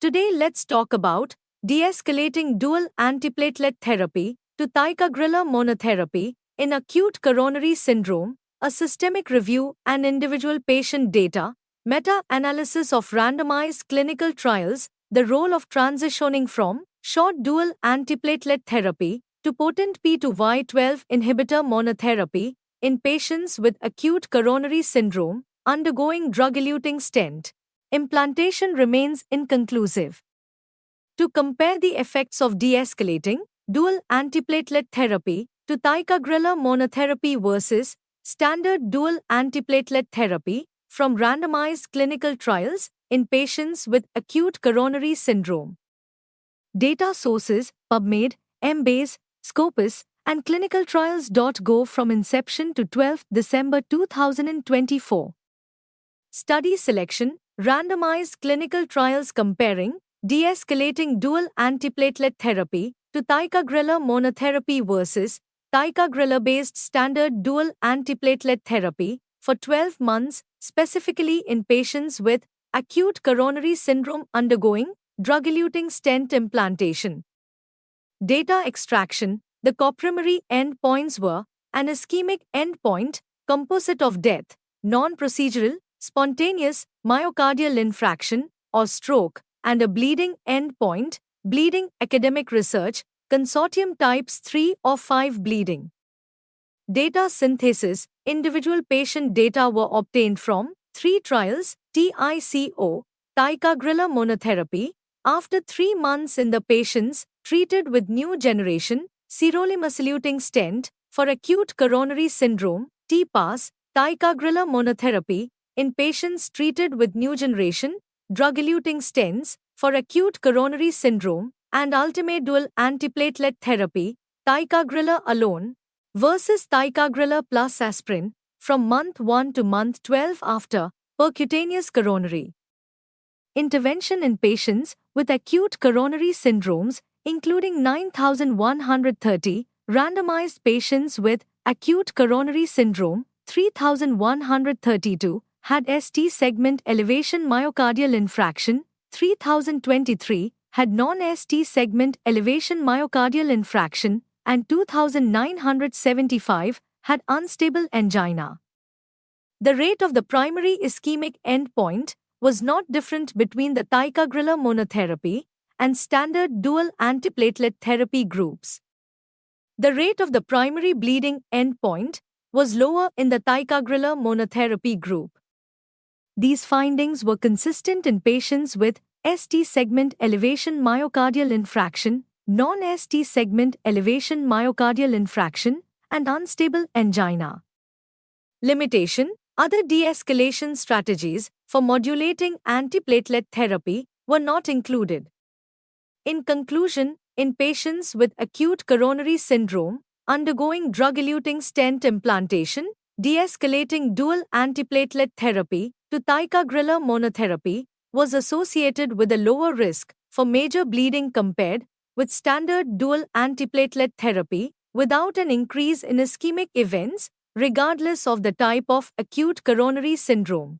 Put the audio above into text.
Today let's talk about de-escalating dual antiplatelet therapy to ticagrelor monotherapy in acute coronary syndrome, a systemic review and individual patient data, meta-analysis of randomized clinical trials, the role of transitioning from short dual antiplatelet therapy to potent P2Y12 inhibitor monotherapy in patients with acute coronary syndrome undergoing drug-eluting stent. Implantation remains inconclusive. To compare the effects of de-escalating dual antiplatelet therapy to ticagrelor monotherapy versus standard dual antiplatelet therapy from randomized clinical trials in patients with acute coronary syndrome. Data sources: PubMed, Embase, Scopus, and clinicaltrials.gov from inception to 12 December 2024. Study selection: randomized clinical trials comparing de-escalating dual antiplatelet therapy to ticagrelor monotherapy versus ticagrelor-based standard dual antiplatelet therapy for 12 months, specifically in patients with acute coronary syndrome undergoing drug-eluting stent implantation. Data extraction: the co-primary endpoints were an ischemic endpoint, composite of death, non-procedural, spontaneous myocardial infarction or stroke, and a bleeding endpoint, bleeding academic research, consortium types 3 or 5 bleeding. Data synthesis: individual patient data were obtained from 3 trials, TICO, ticagrelor monotherapy, after 3 months in the patients treated with new generation sirolimus-eluting stent for acute coronary syndrome, TPAS, ticagrelor monotherapy, in patients treated with new generation drug-eluting stents for acute coronary syndrome, and ultimate dual antiplatelet therapy, ticagrelor alone versus ticagrelor plus aspirin, from month 1 to month 12 after percutaneous coronary intervention in patients with acute coronary syndromes, including 9,130 randomized patients with acute coronary syndrome, 3,132 had ST segment elevation myocardial infarction, 3,023 had non-ST segment elevation myocardial infarction, and 2,975 had unstable angina. The rate of the primary ischemic endpoint was not different between the ticagrelor monotherapy and standard dual antiplatelet therapy groups. The rate of the primary bleeding endpoint was lower in the ticagrelor monotherapy group. These findings were consistent in patients with ST segment elevation myocardial infarction, non-ST segment elevation myocardial infarction, and unstable angina. Limitation: other de-escalation strategies for modulating antiplatelet therapy were not included. In conclusion, in patients with acute coronary syndrome undergoing drug-eluting stent implantation, de-escalating dual antiplatelet therapy to ticagrelor monotherapy was associated with a lower risk for major bleeding compared with standard dual antiplatelet therapy without an increase in ischemic events, regardless of the type of acute coronary syndrome.